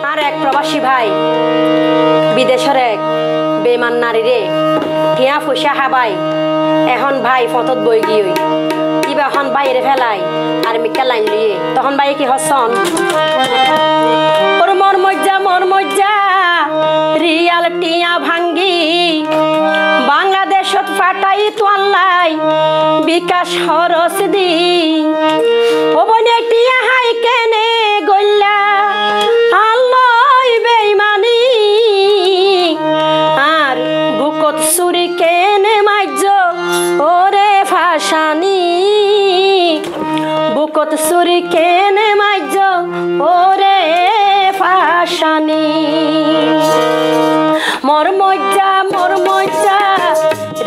আর এক প্রবাসী ভাই বিদেশের এক বেমান নারী রে টিয়া পয়সা হাবাই এখন ভাই ফতত বই গিয়ে কিবা এখন বাইরে ফেলাই আর মিকা লাইন লিয়ে তখন ভাই কি হসন ওর মর মজ্জা রিয়াল টিয়া ভাঙ্গি বাংলাদেশত ফাটাই তোয়াল্লাই বিকাশ খরচ দি ও বনে টিয়া হাই কেনে গল্লা আল্লাই বেইমানি আর বুকত চুরি কেনে মাইজ ওরে ফাঁসানি বুকত চুরি কেনে মাইজ ওরে ফাঁসানি মর মজ্জা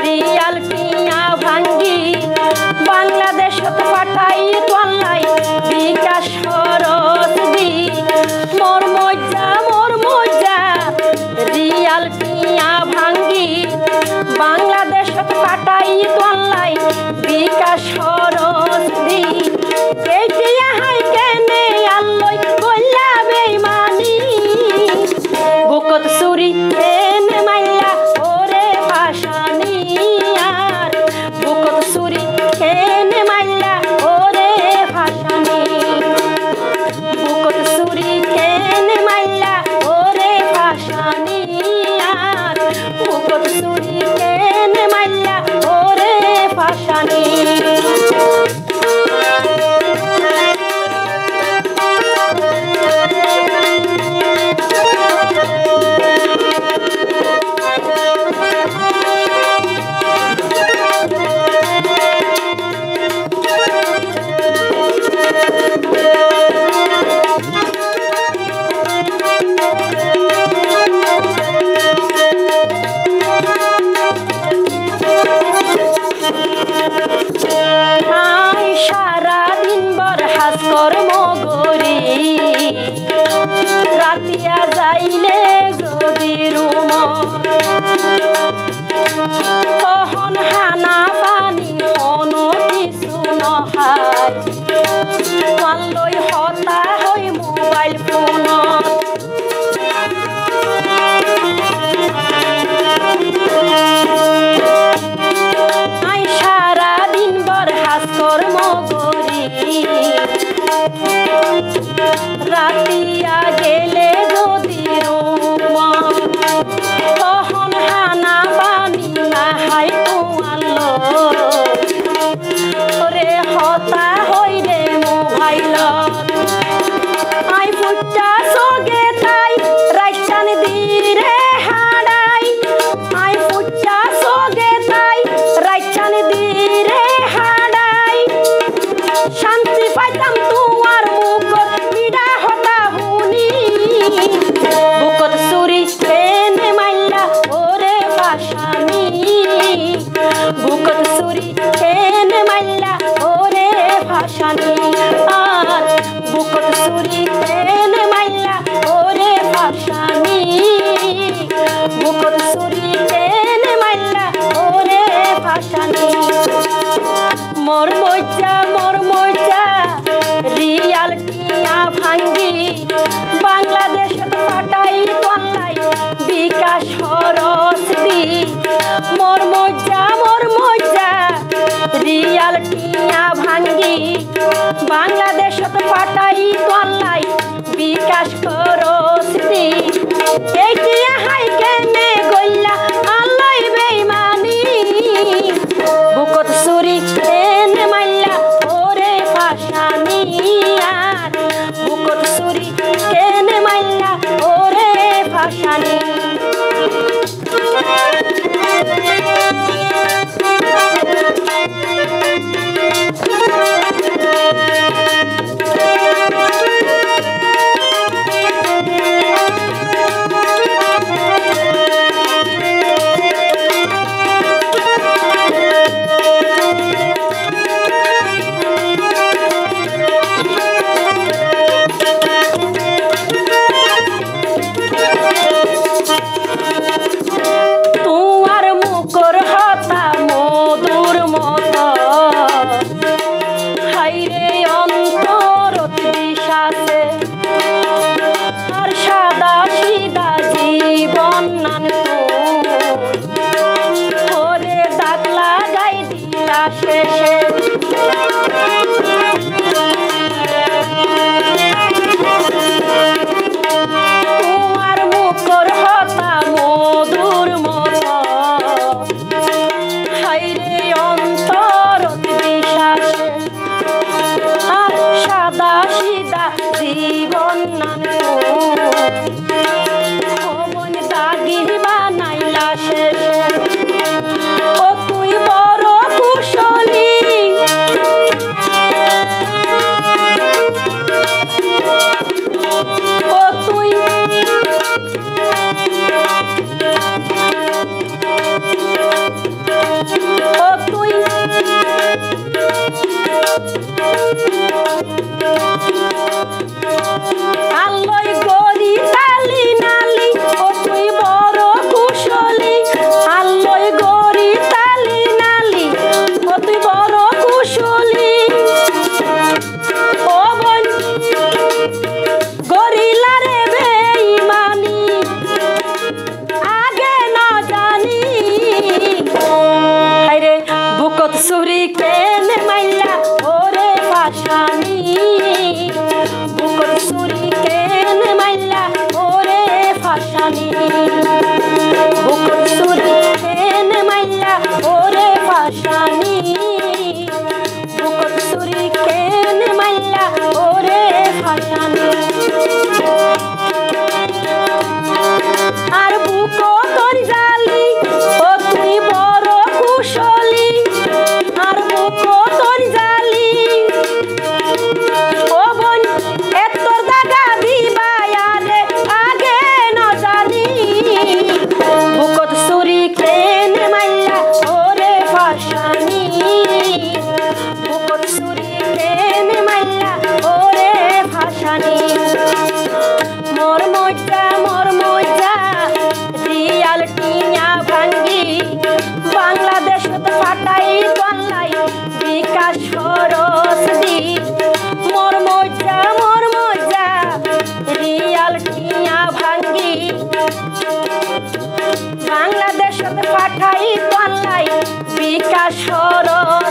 রিয়াল টিয়া ভাঙ্গি বাংলাদেশত পাঠাই তোয়াল্লাই বিকাশ খরচ দি মর মজ্জা রিয়াল টিয়া ভাঙ্গি বাংলাদেশত পাঠাই তোয়াল্লাই বিকাশ খরচ দি এই টিয়া হাই কেনে আল্লাই কইলা বেইমানি বুকত চুরি কেনে মাইলা ওরে ফাঁসানি আর বুকত চুরি কেনে মাইলা ওরে ফাঁসানি বুকত চুরি কেনে মাইলা ওরে ফাঁসানি আর বুকত চুরি কেনে মাইলা ওরে ফাঁসানি রাতিয়া যাইলে যদি রুম তখন হানা পানি কোনো কিছু নহাই তোমালৈ হতা হৈ মোবাইল ফোনত আই সারা দিন বৰ হাজ কৰ্ম কৰি রাতিয়া গেলে যদি রুম তখন হানা পানি না হাই তোয়ালো রে হতা হইলে মোবাইল আই ফুটা সগে তাই রাইটান দিরে হাড়াই আই ফুটা সগে তাই রাইটান দিরে হাড়াই শান্তি পাইতাম তোমার মুখ মিডা হতা হুনি বুকত চুরি কেনে মাইলা ওরে ফাঁসানি বুকত চুরি কেনে মাইলা ওরে ফাঁসানি আর বুকত চুরি কেনে মাইলা ওরে ফাঁসানি বুকত চুরি কেনে মাইলা ওরে ফাঁসানি মর মজ্জা রিয়াল টিয়া ভাঙ্গি বাংলাদেশত পাঠাই তোয়াল্লাই বিকাশ খরচ দি মর মজ্জা রিয়াল টিয়া ভাঙ্গি বাংলাদেশত পাঠাই তোয়াল্লাই বিকাশ খরচ দি এই টিয়া হাই কেনে গল্লা আল্লাই বেইমানি বুকত চুরি কেনে মাইলা ওরে ফাঁসানি আর বুকত চুরি কেনে মাইলা ওরে ফাঁসানি নাইলা শেষে তোমার মুখর হতা মধুর মতো হাইরে অন্তর বিশ্বাসে আর সাদা সিদা জীবন নামে দাগি বানাইলা শেষে ও তুই বড় কুশলী ও তুই ও তুই আল্লই গরি তালি নালি ও তুই বড় কুশলী আল্লই গরি তালি নালি ও তুই বড় কুশলী ও বোন গরিলা রে বেঈমানি আগে না জানি হায়রে বুকত ছুরি কেনে মাইলা ওরে পাশানি বুকত ছুরি কেনে মাইলা ওরে পাশানি বুকত ছুরি কেনে মাইলা ওরে পাশানি বুকত ছুরি কেনে মাইলা ওরে পাশানি আর বুকো তোর জালি ও তুই বড় কুশলী আর বুকো তোর জালি ও বোন এতর দাগা দিবায়ারে আগে না জানি বুকত ছুরি কেনে মাইলা ওরে পাশানি বুকত ছুরি কেনে মাইলা ওরে পাশানি মোর মজ্জা রিয়াল টিয়া ভাঙ্গি বাংলাদেশত পাঠাই তল্লাই বিকাশ খরচ দি মোর মজ্জা রিয়াল টিয়া ভাঙ্গি বাংলাদেশত পাঠাই তল্লাই বিকাশ খরচ